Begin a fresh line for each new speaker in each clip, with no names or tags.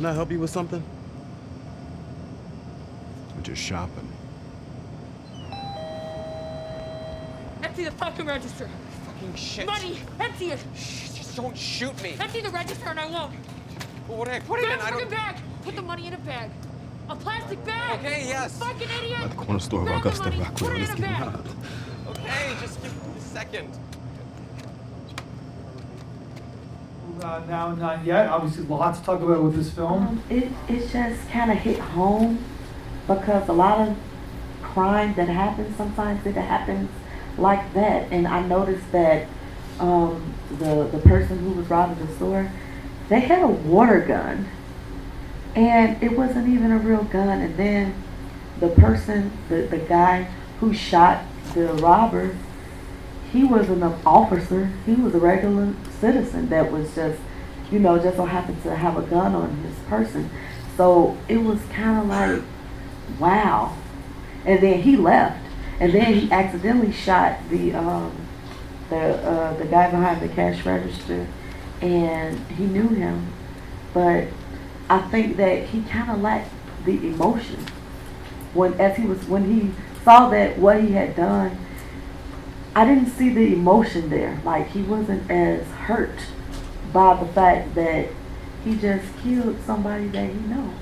Can I help you with something?
I'm just shopping.
Empty the fucking register.
Fucking shit.
Money! Empty it!
Shh, just don't shoot me.
Empty the register and I won't.
Well, what do I put it in? I
Grab a
don't...
bag! Put the money in a bag. A plastic bag!
Okay, yes.
Fucking idiot!
Al corner store of
Grab the
Augusta
money,
Rockwell
put it
is
in a
getting
bag.
hot.
Okay, just give me a second.
Now, not yet. Obviously, lots to talk about with this film.
It just kind of hit home because a lot of crime that happens, sometimes it happens like that. And I noticed that the person who was robbing the store, they had a water gun. And it wasn't even a real gun. And then the person, the guy who shot the robber, he wasn't an officer. He was a regular citizen that was just so happened to have a gun on his person. So it was kind of like, wow. And then he left. And then he accidentally shot the guy behind the cash register, and he knew him. But I think that he kind of lacked the emotion when he saw that what he had done. I didn't see the emotion there. Like, he wasn't as hurt by the fact that he just killed somebody that he know.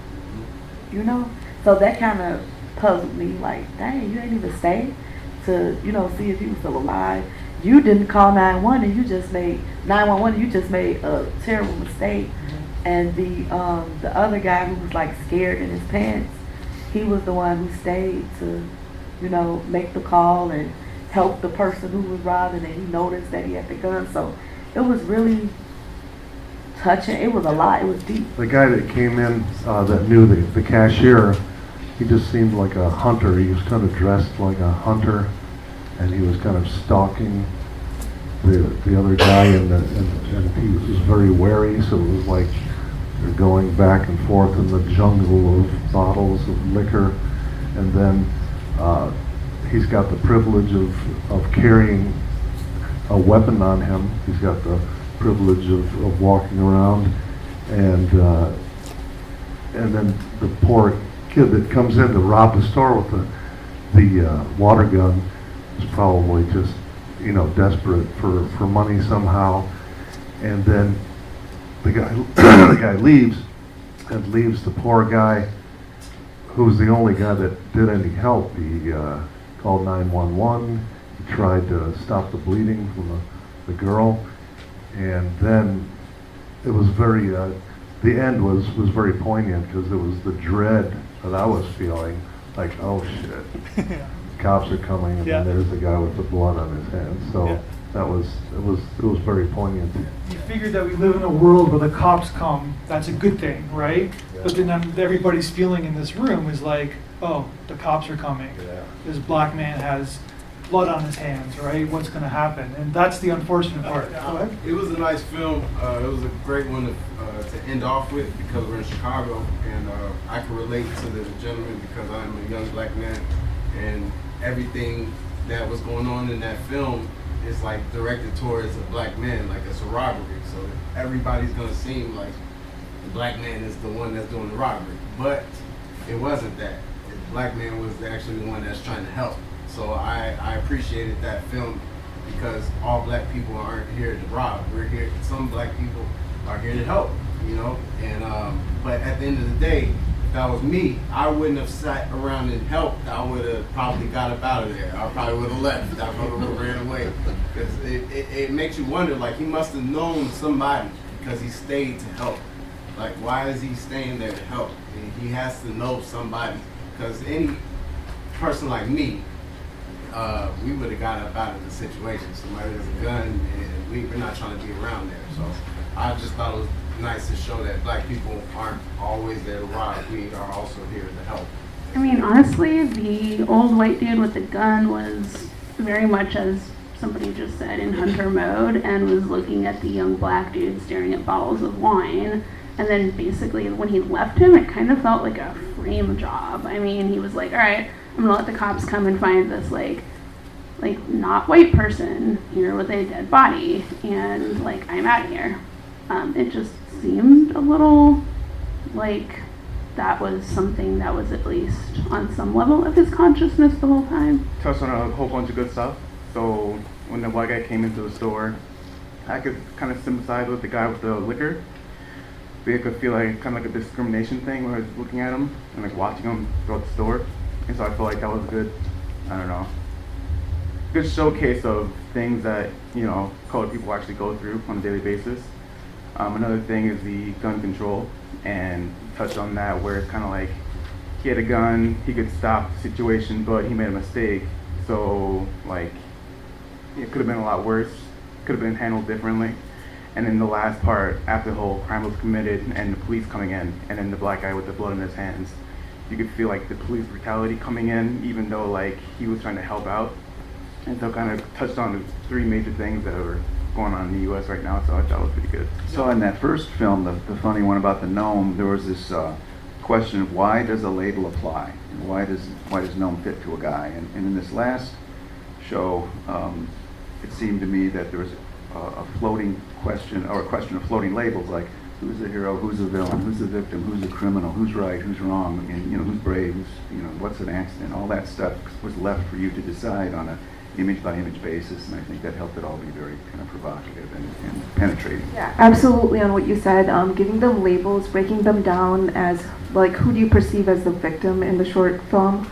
So that kind of puzzled me. Like, dang, you didn't even stay to see if he was still alive. You didn't call 911 and you just made 911. You just made a terrible mistake. And the other guy who was like scared in his pants, he was the one who stayed to make the call and help the person who was robbing, and he noticed that he had the gun. So it was really touching. It was a lot. It was deep.
The guy that came in that knew the cashier, he just seemed like a hunter. He was kind of dressed like a hunter, and he was kind of stalking the other guy, and he was very wary. So it was like they're going back and forth in the jungle of bottles of liquor, and then he's got the privilege of carrying a weapon on him. He's got the privilege of walking around, and then the poor kid that comes in to rob the store with the water gun is probably just desperate for money somehow, and then the guy leaves the poor guy who's the only guy that did any help. He called 911. He tried to stop the bleeding from the girl, and then it was very. The end was very poignant because it was the dread that I was feeling. Like, oh shit, cops are coming, and then there's the guy with the blood on his hands. So it was very poignant.
You figured that we live in a world where the cops come. That's a good thing, right? Yeah. But then everybody's feeling in this room is like, oh, the cops are coming. Yeah. This black man has blood on his hands, right? What's going to happen? And that's the unfortunate part. Go ahead.
It was a nice film. It was a great one to end off with because we're in Chicago, and I can relate to the gentleman because I'm a young black man, and everything that was going on in that film is like directed towards a black man, like it's a robbery. So everybody's going to seem like the black man is the one that's doing the robbery, but it wasn't that. The black man was actually the one that's trying to help. So I appreciated that film because all black people aren't here to rob. We're here. Some black people are here to help, And but at the end of the day, if that was me, I wouldn't have sat around and helped. I would have probably got up out of there. I probably would have left. I probably would have ran away because it makes you wonder. Like, he must have known somebody because he stayed to help. Like, why is he staying there to help? And he has to know somebody because any person like me, we would have got up out of the situation. Somebody has a gun, and we're not trying to be around there. So I just thought it was nice to show that black people aren't always there to rob. We are also here to help.
I mean, honestly, the old white dude with the gun was very much, as somebody just said, in hunter mode, and was looking at the young black dude staring at bottles of wine. And then basically when he left him, it kind of felt like a frame job. I mean, he was like, all right, I'm gonna let the cops come and find this like not white person here with a dead body, and like, I'm out of here. It just seemed a little like that was something that was at least on some level of his consciousness the whole time.
Touched on a whole bunch of good stuff. So when the white guy came into the store, I could kind of sympathize with the guy with the liquor. But I could feel like kind of like a discrimination thing where I was looking at him and like watching him throughout the store. And so I feel like that was a good, I don't know, good showcase of things that, you know, colored people actually go through on a daily basis. Another thing is the gun control, and touched on that where it's kind of like he had a gun, he could stop the situation, but he made a mistake. So like it could have been a lot worse, could have been handled differently. And then the last part, after the whole crime was committed and the police coming in, and then the black guy with the blood in his hands, you could feel like the police brutality coming in, even though like he was trying to help out. And so kind of touched on the three major things that are going on in the U.S. right now, so I thought it was pretty good.
So in that first film, the funny one about the gnome, there was this question of why does a label apply? And why does gnome fit to a guy? And in this last show, it seemed to me that there was a floating question, or a question of floating labels, like who's the hero, who's the villain, who's the victim, who's the criminal, who's right, who's wrong, and you know, who's brave, who's, you know, what's an accident. All that stuff was left for you to decide on a image by image basis, and I think that helped it all be very kind of provocative and penetrating.
Yeah, absolutely on what you said, giving them labels, breaking them down as, like, who do you perceive as the victim in the short film.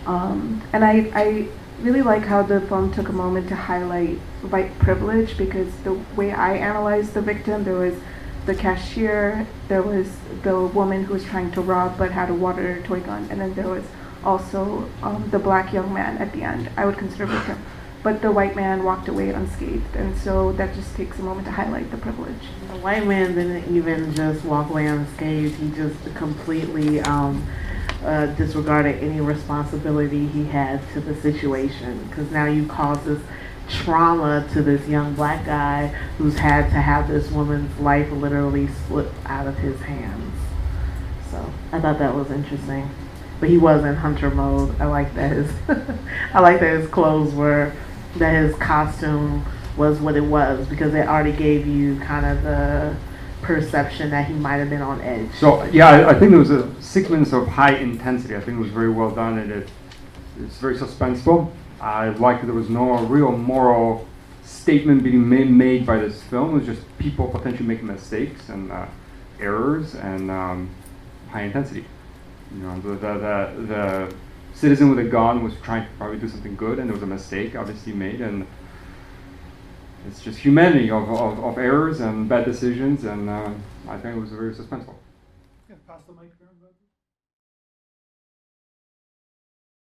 And I really like how the film took a moment to highlight white privilege, because the way I analyzed the victim, there was the cashier, there was the woman who was trying to rob but had a water toy gun, and then there was also the black young man at the end. I would consider victim. But the white man walked away unscathed, and so that just takes a moment to highlight the privilege.
The white man didn't even just walk away unscathed, he just completely disregarded any responsibility he had to the situation, because now you caused this trauma to this young black guy who's had to have this woman's life literally slipped out of his hands. So I thought that was interesting. But he was in hunter mode. I like that his clothes were, that his costume was what it was, because it already gave you kind of the perception that he might have been on edge.
So yeah, I think there was a sequence of high intensity. I think it was very well done, and it's very suspenseful. I liked that there was no real moral statement being made by this film. It was just people potentially making mistakes and errors, and high intensity. You know, the citizen with a gun was trying to probably do something good, and there was a mistake obviously made, and it's just humanity of errors and bad decisions, and I think it was very suspenseful.
Yeah, pass the mic.